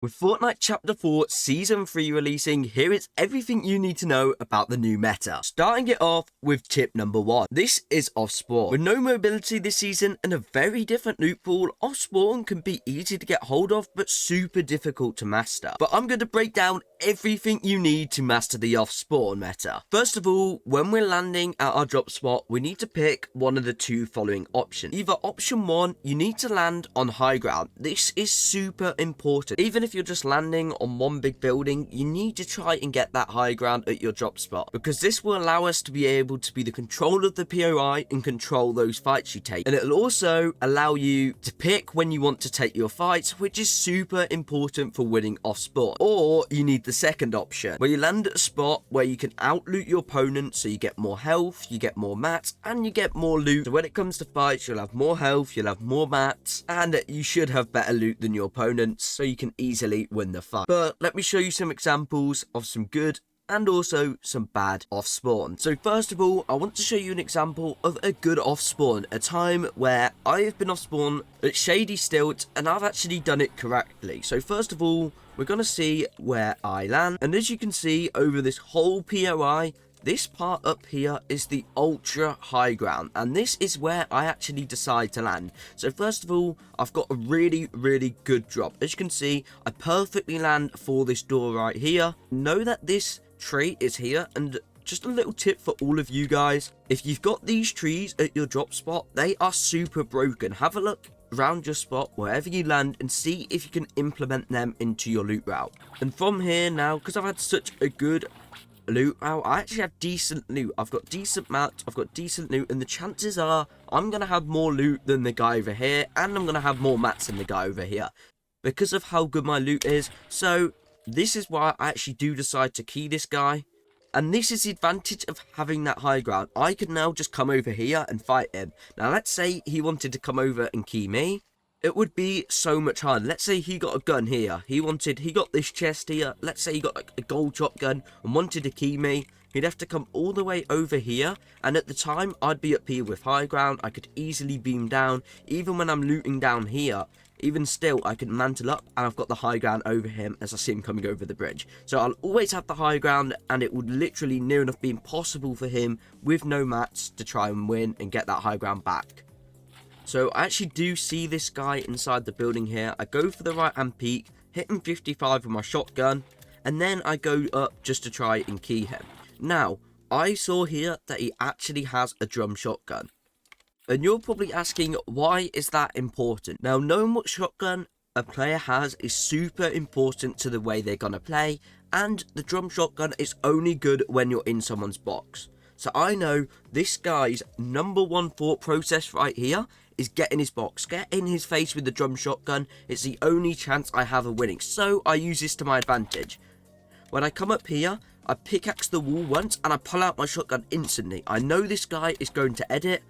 With Fortnite Chapter 4 Season 3 releasing, here is everything you need to know about the new meta. Starting it off with tip number 1. This is off-spawn. With no mobility this season and a very different loot pool, off-spawn can be easy to get hold of but super difficult to master. But I'm going to break down everything you need to master the off-spawn meta. First of all, when we're landing at our drop spot, we need to pick one of the two following options. Either option 1, you need to land on high ground. This is super important. Even if you're just landing on one big building, you need to try and get that high ground at your drop spot, because this will allow us to be able to be the control of the POI and control those fights you take. And it'll also allow you to pick when you want to take your fights, which is super important for winning off spawn. Or you need the second option, where you land at a spot where you can out loot your opponent, so you get more health, you get more mats, and you get more loot. So when it comes to fights, you'll have more health, you'll have more mats, and you should have better loot than your opponents, so you can easily win the fight. But let me show you some examples of some good and also some bad off spawn. So first of all, I want to show you an example of a good off spawn, a time where I have been off spawn at Shady Stilt and I've actually done it correctly. So first of all, we're going to see where I land, and as you can see over this whole POI, this part up here is the ultra high ground, and this is where I actually decide to land. So first of all, I've got a really good drop. As you can see, I perfectly land for this door right here. Know that this tree is here, and just a little tip for all of you guys, if you've got these trees at your drop spot, they are super broken. Have a look around your spot wherever you land and see if you can implement them into your loot route. And from here now, because I've had such a good loot route, I actually have decent loot. I've got decent mats, I've got decent loot, and the chances are I'm going to have more loot than the guy over here, and I'm going to have more mats than the guy over here because of how good my loot is. So this is why I actually do decide to key this guy. And this is the advantage of having that high ground. I can now just come over here and fight him. Now let's say he wanted to come over and key me. It would be so much harder. Let's say he got a gun here. He got this chest here. Let's say he got like a gold shotgun and wanted to key me. He'd have to come all the way over here. And at the time, I'd be up here with high ground. I could easily beam down. Even when I'm looting down here, even still, I can mantle up and I've got the high ground over him as I see him coming over the bridge. So I'll always have the high ground, and it would literally near enough be impossible for him with no mats to try and win and get that high ground back. So I actually do see this guy inside the building here. I go for the right hand peek, hit him 55 with my shotgun, and then I go up just to try and key him. Now, I saw here that he actually has a drum shotgun. And you're probably asking, why is that important? Now, knowing what shotgun a player has is super important to the way they're going to play, and the drum shotgun is only good when you're in someone's box. So I know this guy's number one thought process right here is get in his box, get in his face with the drum shotgun. It's the only chance I have of winning, so I use this to my advantage. When I come up here, I pickaxe the wall once and I pull out my shotgun instantly. I know this guy is going to edit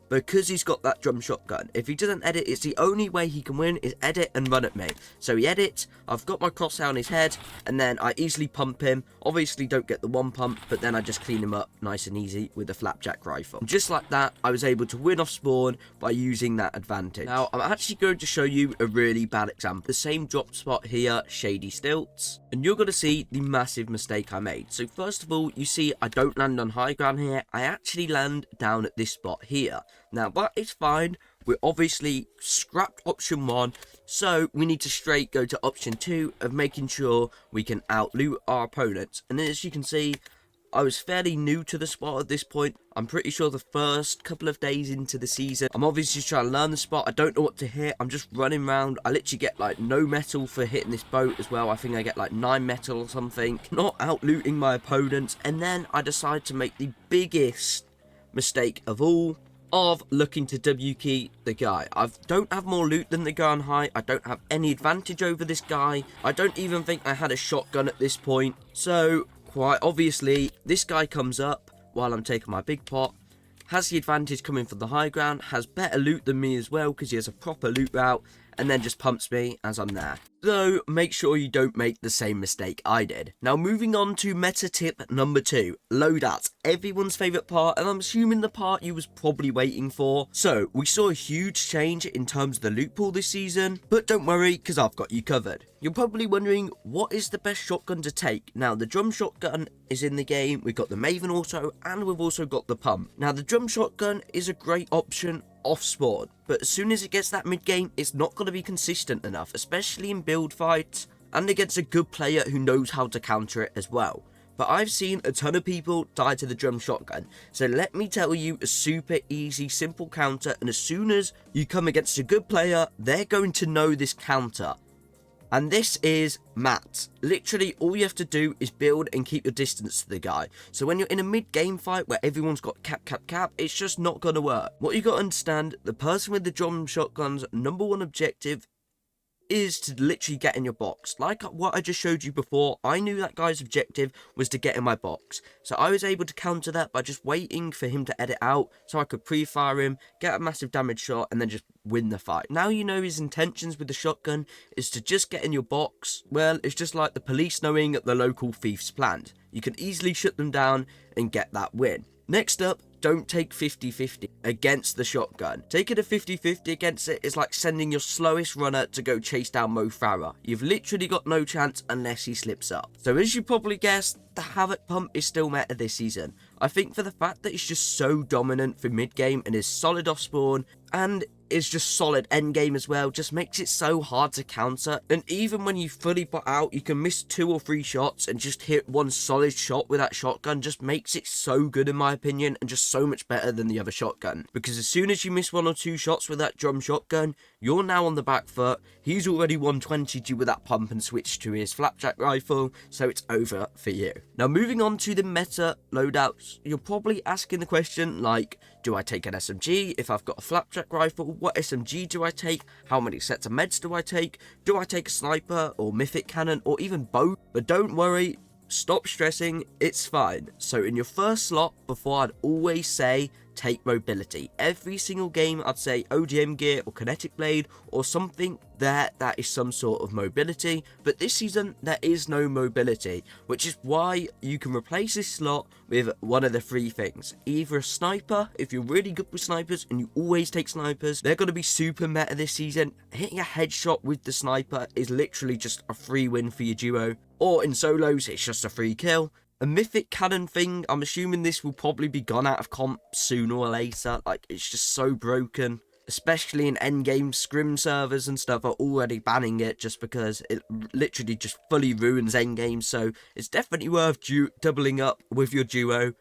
because he's got that drum shotgun. If he doesn't edit, it's the only way he can win is edit and run at me. So he edits, I've got my crosshair on his head, and then I easily pump him. Obviously don't get the one pump, but then I just clean him up nice and easy with the flapjack rifle. And just like that, I was able to win off spawn by using that advantage. Now, I'm actually going to show you a really bad example. The same drop spot here, Shady Stilts, and you're going to see the massive mistake I made. So first of all, you see I don't land on high ground here. I actually land down at this spot here. Now, that is fine. We obviously scrapped option 1, so we need to straight go to option 2 of making sure we can out-loot our opponents. And as you can see, I was fairly new to the spot at this point. I'm pretty sure the first couple of days into the season. I'm obviously just trying to learn the spot. I don't know what to hit. I'm just running around. I literally get like no metal for hitting this boat as well. I think I get like 9 metal or something. Not out-looting my opponents. And then I decide to make the biggest mistake of all, of looking to W key the guy. I don't have more loot than the guy on high. I don't have any advantage over this guy. I don't even think I had a shotgun at this point. So quite obviously this guy comes up while I'm taking my big pot, has the advantage coming from the high ground, has better loot than me as well because he has a proper loot route, and then just pumps me as I'm there. So make sure you don't make the same mistake I did. Now moving on to meta tip number 2, loadouts, everyone's favourite part, and I'm assuming the part you was probably waiting for. So we saw a huge change in terms of the loot pool this season, but don't worry because I've got you covered. You're probably wondering, what is the best shotgun to take? Now the drum shotgun is in the game, we've got the Maven Auto, and we've also got the pump. Now the drum shotgun is a great option off spawn, but as soon as it gets that mid game, it's not going to be consistent enough, especially in build fights and against a good player who knows how to counter it as well. But I've seen a ton of people die to the drum shotgun, so let me tell you a super easy, simple counter, and as soon as you come against a good player, they're going to know this counter. And this is mats. Literally all you have to do is build and keep your distance to the guy. So when you're in a mid-game fight where everyone's got cap, it's just not going to work. What you got to understand, the person with the drum shotgun's #1 objective is to literally get in your box. Like what I just showed you before, I knew that guy's objective was to get in my box. So I was able to counter that by just waiting for him to edit out so I could pre-fire him, get a massive damage shot, and then just win the fight. Now you know his intentions with the shotgun is to just get in your box. Well, it's just like the police knowing the local thief's planned. You can easily shut them down and get that win. Next up, don't take 50-50 against the shotgun. Taking a 50-50 against it is like sending your slowest runner to go chase down Mo Farah. You've literally got no chance unless he slips up. So as you probably guessed, the Havoc Pump is still meta this season. I think for the fact that it's just so dominant for mid game and is solid off spawn and is just solid end game as well, just makes it so hard to counter. And even when you fully put out, you can miss 2 or 3 shots and just hit one solid shot with that shotgun. Just makes it so good in my opinion, and just so much better than the other shotgun, because as soon as you miss 1 or 2 shots with that drum shotgun, you're now on the back foot. He's already 120'd you with that pump and switched to his flapjack rifle, so it's over for you. Now moving on to the meta loadouts, you're probably asking the question like, do I take an SMG if I've got a flapjack rifle? What SMG do I take? How many sets of meds do I take? Do I take a sniper or mythic cannon or even both? But don't worry, stop stressing, it's fine. So in your first slot, before I'd always say take mobility. Every single game I'd say ODM gear or kinetic blade or something that is some sort of mobility, but this season there is no mobility, which is why you can replace this slot with one of the 3 things. Either a sniper, if you're really good with snipers and you always take snipers, they're going to be super meta this season. Hitting a headshot with the sniper is literally just a free win for your duo, or in solos it's just a free kill. A mythic cannon thing, I'm assuming this will probably be gone out of comp sooner or later. Like, it's just so broken, especially in endgame. Scrim servers and stuff are already banning it just because it literally just fully ruins endgame. So it's definitely worth doubling up with your duo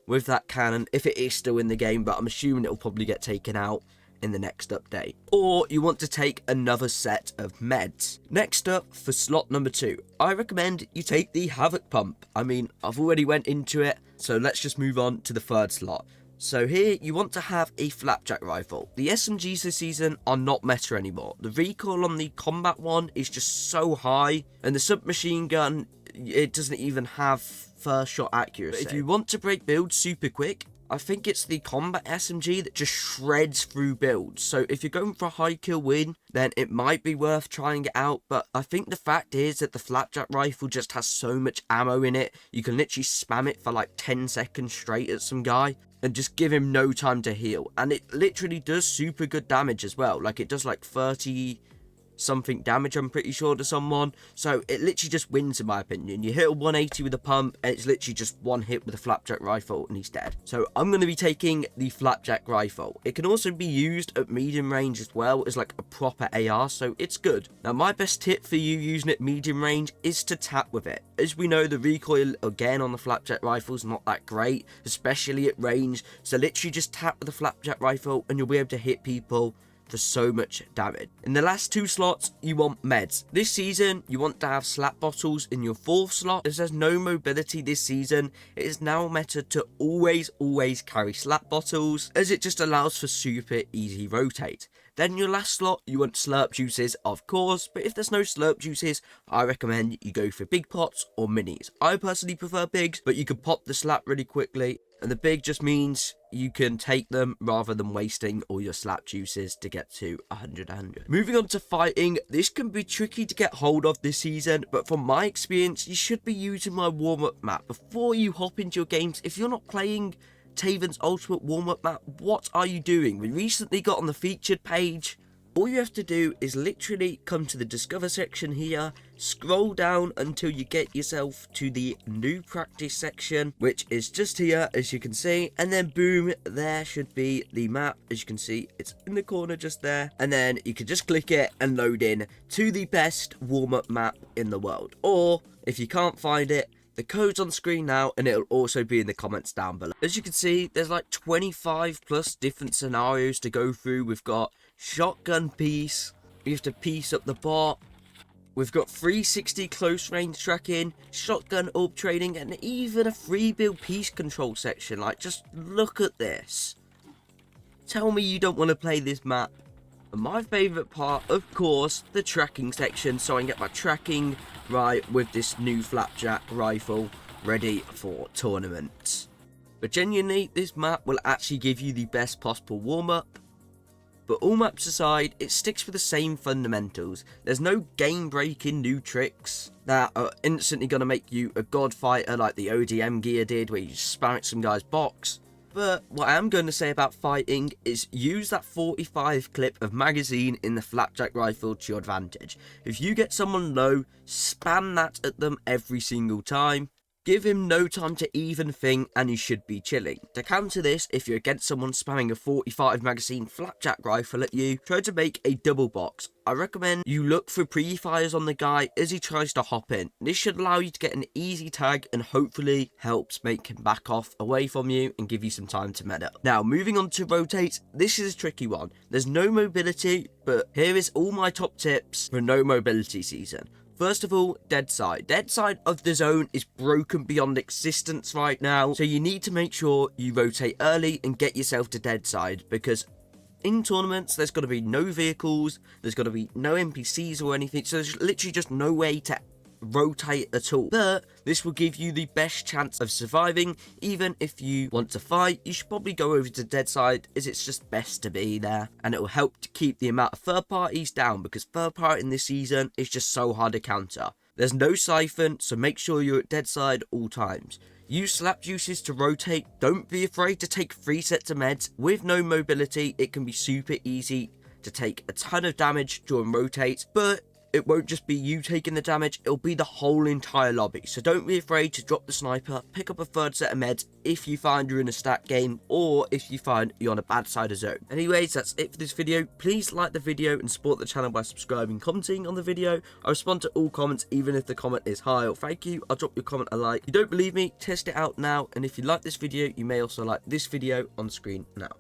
with that cannon if it is still in the game, but I'm assuming it'll probably get taken out in the next update. Or you want to take another set of meds. Next up, for slot number 2, I recommend you take the Havoc Pump. I mean, I've already went into it, so let's just move on to the 3rd slot. So here, you want to have a flapjack rifle. The SMGs this season are not meta anymore. The recoil on the combat one is just so high, and the submachine gun, it doesn't even have first shot accuracy. But if you want to break builds super quick, I think it's the combat SMG that just shreds through builds. So if you're going for a high kill win, then it might be worth trying it out. But I think the fact is that the flapjack rifle just has so much ammo in it. You can literally spam it for like 10 seconds straight at some guy and just give him no time to heal. And it literally does super good damage as well. Like, it does like 30 something damage, I'm pretty sure, to someone. So it literally just wins in my opinion. You hit a 180 with a pump and it's literally just one hit with a flapjack rifle and he's dead. So I'm going to be taking the flapjack rifle. It can also be used at medium range as well as like a proper AR, so it's good. Now my best tip for you using it medium range is to tap with it. As we know, the recoil again on the flapjack rifle is not that great, especially at range, so literally just tap with the flapjack rifle and you'll be able to hit people for so much damage. In the last 2 slots, you want meds. This season, you want to have slap bottles in your 4th slot. As there's no mobility this season, it is now meta to always carry slap bottles, as it just allows for super easy rotate. Then your last slot, you want slurp juices, of course, but if there's no slurp juices, I recommend you go for big pots or minis. I personally prefer bigs, but you can pop the slap really quickly. And the big just means you can take them rather than wasting all your slap juices to get to 100. Moving on to fighting, this can be tricky to get hold of this season, but from my experience, you should be using my warm-up map before you hop into your games. If you're not playing Taven's ultimate warm-up map, what are you doing? We recently got on the featured page. All you have to do is literally come to the discover section here, scroll down until you get yourself to the new practice section, which is just here as you can see, and then boom, there should be the map. As you can see, it's in the corner just there, and then you can just click it and load in to the best warm-up map in the world. Or if you can't find it, the code's on screen now, and it'll also be in the comments down below. As you can see, there's like 25 plus different scenarios to go through. We've got shotgun piece, we have to piece up the bot, we've got 360 close range tracking, shotgun orb trading, and even a free build piece control section. Like, just look at this. Tell me you don't want to play this map. And my favourite part, of course, the tracking section, so I can get my tracking right with this new flapjack rifle ready for tournaments. But genuinely, this map will actually give you the best possible warm-up. But all maps aside, it sticks with the same fundamentals. There's no game-breaking new tricks that are instantly going to make you a god fighter like the ODM gear did, where you spam at some guy's box. But what I am going to say about fighting is use that 45 clip of magazine in the flapjack rifle to your advantage. If you get someone low, spam that at them every single time. Give him no time to even think, and you should be chilling. To counter this, if you're against someone spamming a 45 magazine flapjack rifle at you, try to make a double box. I recommend you look for pre-fires on the guy as he tries to hop in. This should allow you to get an easy tag and hopefully helps make him back off away from you and give you some time to med up. Now, moving on to rotate, this is a tricky one. There's no mobility, but here is all my top tips for no mobility season. First of all, dead side. Dead side of the zone is broken beyond existence right now, so you need to make sure you rotate early and get yourself to dead side, because in tournaments, there's got to be no vehicles, there's got to be no NPCs or anything, so there's literally just no way to rotate at all. But this will give you the best chance of surviving. Even if you want to fight, you should probably go over to dead side, as it's just best to be there, and it will help to keep the amount of third parties down, because third party in this season is just so hard to counter. There's no siphon, so make sure you're at dead side all times. Use slap juices to rotate. Don't be afraid to take 3 sets of meds. With no mobility, it can be super easy to take a ton of damage during rotates, but it won't just be you taking the damage, it'll be the whole entire lobby. So don't be afraid to drop the sniper, pick up a 3rd set of meds if you find you're in a stat game, or if you find you're on a bad side of zone. Anyways, that's it for this video. Please like the video and support the channel by subscribing and commenting on the video. I respond to all comments, even if the comment is high or thank you. I'll drop your comment a like. If you don't believe me, test it out now. And if you like this video, you may also like this video on screen now.